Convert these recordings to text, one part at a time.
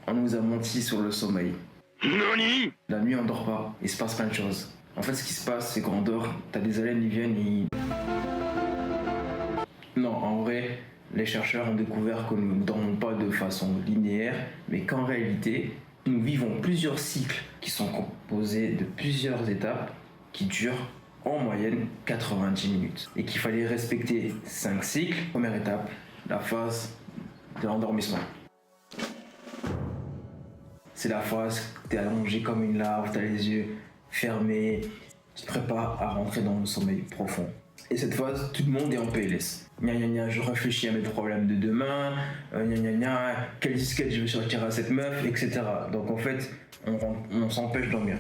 On nous a menti sur le sommeil. NANI? La nuit, on dort pas. Il se passe plein de choses. En fait, ce qui se passe, c'est qu'on dort, t'as des aliens, ils viennent, Non, en vrai, les chercheurs ont découvert que nous ne dormons pas de façon linéaire, mais qu'en réalité, nous vivons plusieurs cycles qui sont composés de plusieurs étapes qui durent en moyenne 90 minutes. Et qu'il fallait respecter 5 cycles. Première étape, la phase de l'endormissement. C'est la phase où tu es allongé comme une larve, tu as les yeux fermés, tu te prépares à rentrer dans le sommeil profond. Et cette phase, tout le monde est en PLS. Gna gna gna, je réfléchis à mes problèmes de demain, gna gna gna, quel disquette je vais sortir à cette meuf, etc. Donc en fait, on s'empêche de dormir.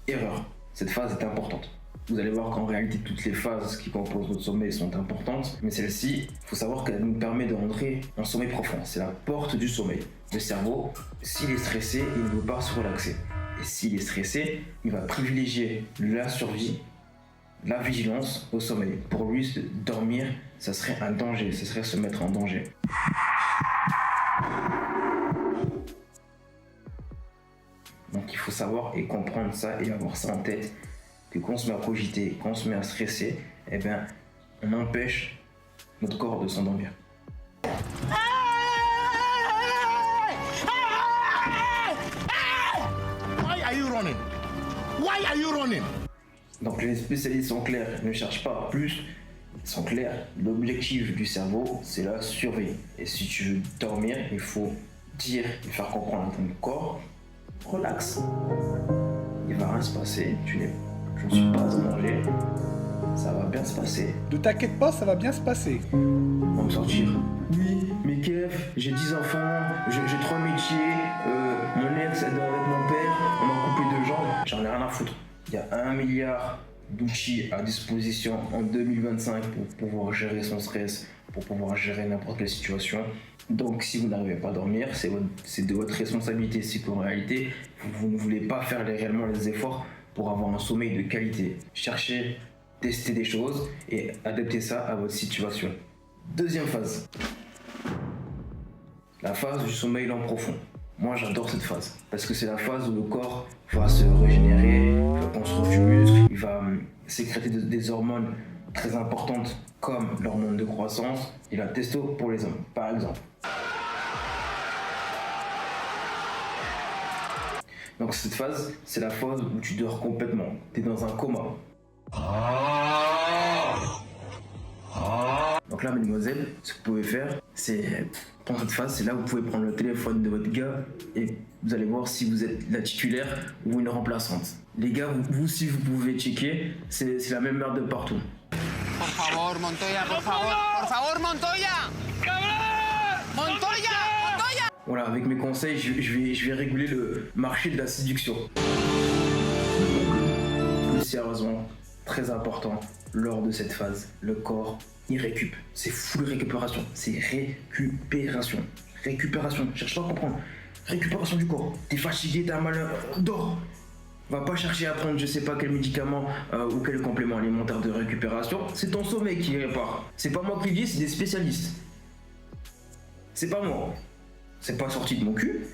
Erreur, cette phase est importante. Vous allez voir qu'en réalité, toutes les phases qui composent notre sommeil sont importantes, mais celle-ci, il faut savoir qu'elle nous permet de rentrer en sommeil profond. C'est la porte du sommeil. Le cerveau, s'il est stressé, il ne veut pas se relaxer. Et s'il est stressé, il va privilégier la survie, la vigilance au sommeil. Pour lui, dormir, ça serait un danger, ça serait se mettre en danger. Donc il faut savoir et comprendre ça et avoir ça en tête, que quand on se met à cogiter, quand on se met à stresser, eh bien, on empêche notre corps de s'endormir. Why are you running? Why are you running? Donc les spécialistes sont clairs, ne cherchent pas plus, ils sont clairs. L'objectif du cerveau, c'est la survie. Et si tu veux dormir, il faut dire et faire comprendre à ton corps, relax. Il va rien se passer, je ne suis pas en danger, ça va bien se passer. Ne t'inquiète pas, ça va bien se passer. On va me sortir. Oui, mais Kev, j'ai 10 enfants, j'ai 3 métiers, mon ex, elle dort avec mon père, on m'a coupé 2 jambes, j'en ai rien à foutre. Il y a 1 milliard d'outils à disposition en 2025 pour pouvoir gérer son stress, pour pouvoir gérer n'importe quelle situation. Donc si vous n'arrivez pas à dormir, c'est de votre responsabilité. C'est qu'en réalité, vous ne voulez pas faire réellement les efforts pour avoir un sommeil de qualité. Cherchez, testez des choses et adaptez ça à votre situation. Deuxième phase. La phase du sommeil lent profond. Moi j'adore cette phase parce que c'est la phase où le corps va se régénérer, il va construire du muscle, il va sécréter des hormones très importantes comme l'hormone de croissance et la testo pour les hommes, par exemple. Donc cette phase, c'est la phase où tu dors complètement, tu es dans un coma. Donc là, mesdemoiselles, ce que vous pouvez faire, c'est pendant cette phase, c'est là où vous pouvez prendre le téléphone de votre gars et vous allez voir si vous êtes la titulaire ou une remplaçante. Les gars, vous si vous pouvez checker, c'est la même merde de partout. Por favor, Montoya, por favor, Montoya! Montoya! Montoya! Voilà, avec mes conseils, je vais réguler le marché de la séduction. Plus sérieusement, très important, lors de cette phase, le corps, il récup. C'est full récupération. C'est récupération. Récupération. Cherche pas à comprendre. Récupération du corps. T'es fatigué, t'as mal, dors. Va pas chercher à prendre je sais pas quel médicament ou quel complément alimentaire de récupération. C'est ton sommeil qui répare. C'est pas moi qui le dis, c'est des spécialistes. C'est pas moi. C'est pas sorti de mon cul.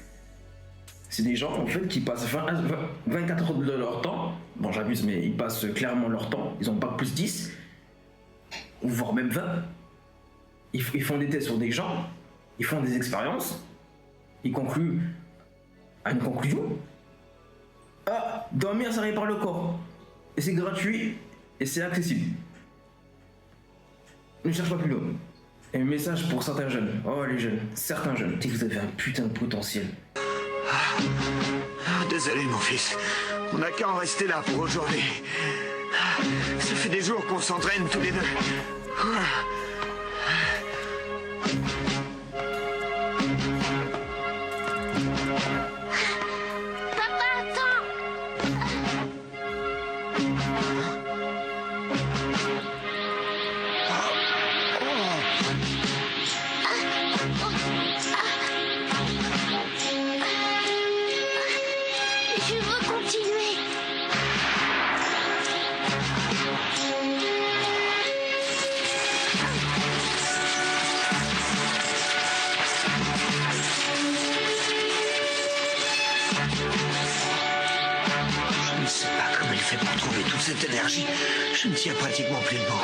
C'est des gens en fait qui passent 24 heures de leur temps. Bon, j'abuse, mais ils passent clairement leur temps. Ils ont pas plus 10. Ou voire même 20. Ils font des tests sur des gens. Ils font des expériences. Ils concluent à une conclusion. Ah, dormir ça répare le corps. Et c'est gratuit et c'est accessible. Ne cherche pas plus loin. Et un message pour certains jeunes. Oh les jeunes, certains jeunes. Vous avez un putain de potentiel. Désolé mon fils, on n'a qu'à en rester là pour aujourd'hui. Ça fait des jours qu'on s'entraîne tous les deux. Papa, attends! Je veux continuer. Je ne sais pas comment il fait pour trouver toute cette énergie. Je ne tiens pratiquement plus debout.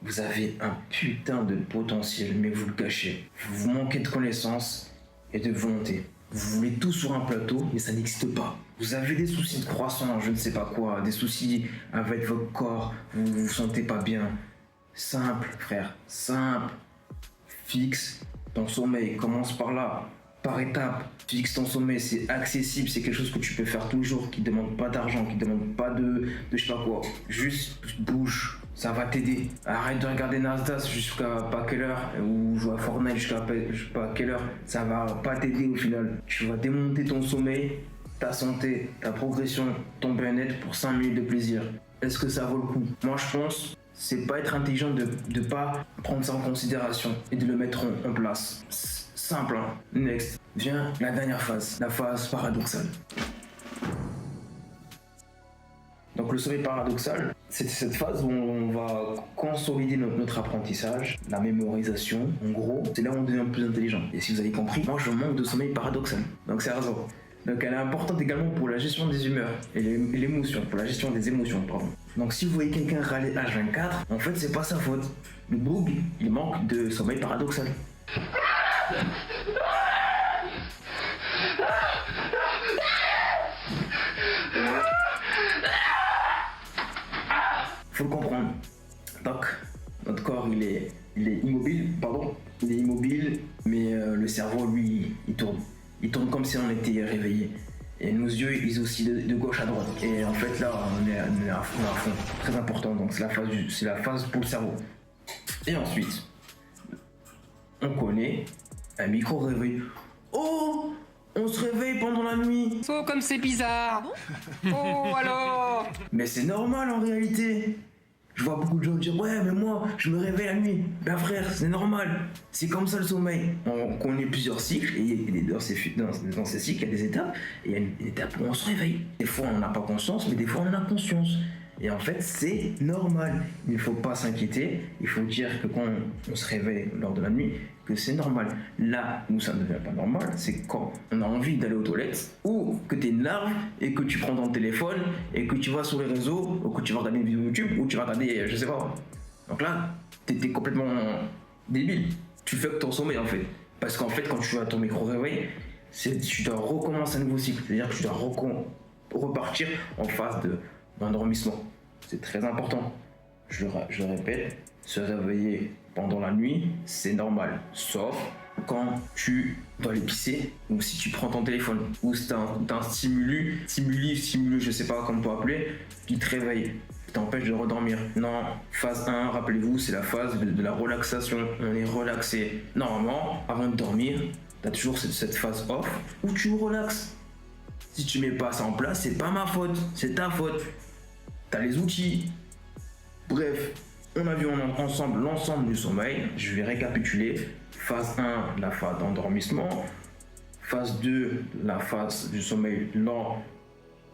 Vous avez un putain de potentiel, mais vous le cachez. Vous manquez de connaissances et de volonté. Vous voulez tout sur un plateau, mais ça n'existe pas. Vous avez des soucis de croissance, je ne sais pas quoi, des soucis avec votre corps, vous vous sentez pas bien. Simple, frère, simple. Fixe ton sommeil, commence par là, par étapes. Fixe ton sommeil, c'est accessible, c'est quelque chose que tu peux faire tous les jours, qui ne demande pas d'argent, qui ne demande pas de je sais pas quoi. Juste bouge. Ça va t'aider. Arrête de regarder Nasdaq jusqu'à pas quelle heure, ou jouer à Fortnite jusqu'à pas quelle heure. Ça va pas t'aider au final. Tu vas démonter ton sommeil, ta santé, ta progression, ton bien-être pour 5 minutes de plaisir. Est-ce que ça vaut le coup? Moi je pense, c'est pas être intelligent de pas prendre ça en considération et de le mettre en place. Simple, hein. Next. Vient la dernière phase, la phase paradoxale. Donc le sommeil paradoxal, c'est cette phase où on va consolider notre apprentissage, la mémorisation, en gros, c'est là où on devient plus intelligent. Et si vous avez compris, moi je manque de sommeil paradoxal, donc c'est raison. Donc elle est importante également pour la gestion des humeurs et l'émotion, pour la gestion des émotions, pardon. Donc si vous voyez quelqu'un râler H24, en fait c'est pas sa faute. Le boug, il manque de sommeil paradoxal. Faut le comprendre. Donc, notre corps, il est immobile, il est immobile, mais le cerveau, lui, il tourne. Il tourne comme si on était réveillé. Et nos yeux, ils oscillent de gauche à droite. Et en fait, là, on est à fond. Très important. Donc, c'est la phase pour le cerveau. Et ensuite, on connaît un micro-réveil. Oh! On se réveille pendant la nuit. Oh, comme c'est bizarre. Oh, alors. Mais c'est normal en réalité. Je vois beaucoup de gens dire ouais mais moi je me réveille la nuit. Ben frère c'est normal. C'est comme ça le sommeil. On connaît plusieurs cycles et dans ces cycles il y a des étapes. Et il y a une étape où on se réveille. Des fois on n'en a pas conscience mais des fois on en a conscience. Et en fait c'est normal. Il ne faut pas s'inquiéter. Il faut dire que quand on se réveille lors de la nuit, que c'est normal. Là où ça ne devient pas normal, c'est quand on a envie d'aller aux toilettes ou que tu es énervé et que tu prends ton téléphone et que tu vas sur les réseaux ou que tu vas regarder une vidéo YouTube ou tu vas regarder, je sais pas. Donc là, t'es complètement débile. Tu fais que ton sommeil en fait. Parce qu'en fait, quand tu as ton micro-réveil, tu dois recommencer un nouveau cycle. C'est-à-dire que tu dois repartir en phase d'endormissement. C'est très important. Je le répète, se réveiller pendant la nuit, c'est normal. Sauf quand tu dois aller pisser ou si tu prends ton téléphone ou si t'as un stimulus, je sais pas comment on peut appeler, qui te réveille, qui t'empêche de redormir. Non, phase 1, rappelez-vous, c'est la phase de la relaxation. On est relaxé. Normalement, avant de dormir, t'as toujours cette phase off où tu relaxes. Si tu mets pas ça en place, c'est pas ma faute, c'est ta faute. T'as les outils. Bref, on a vu ensemble l'ensemble du sommeil. Je vais récapituler. Phase 1, la phase d'endormissement. Phase 2, la phase du sommeil lent,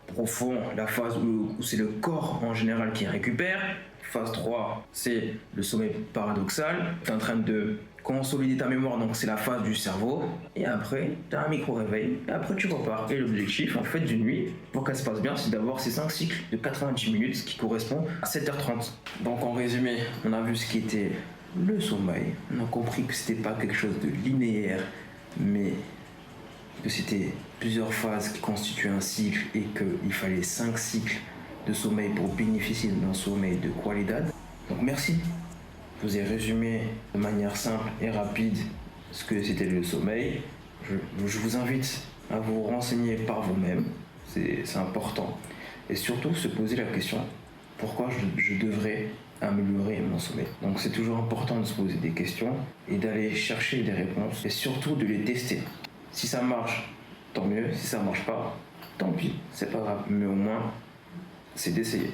profond, la phase où c'est le corps en général qui récupère. Phase 3, c'est le sommeil paradoxal. Tu es en train de consolider ta mémoire, donc c'est la phase du cerveau. Et après, tu as un micro-réveil. Et après, tu repars. Et l'objectif, en fait, d'une nuit, pour qu'elle se passe bien, c'est d'avoir ces 5 cycles de 90 minutes, ce qui correspond à 7h30. Donc, en résumé, on a vu ce qui était le sommeil. On a compris que c'était pas quelque chose de linéaire, mais que c'était plusieurs phases qui constituaient un cycle et qu'il fallait 5 cycles de sommeil pour bénéficier d'un sommeil de qualité. Donc merci. Je vous ai résumé de manière simple et rapide ce que c'était le sommeil. Je vous invite à vous renseigner par vous-même, c'est important. Et surtout se poser la question, pourquoi je devrais améliorer mon sommeil. Donc c'est toujours important de se poser des questions et d'aller chercher des réponses et surtout de les tester. Si ça marche, tant mieux. Si ça marche pas, tant pis, c'est pas grave. Mais au moins, c'est d'essayer.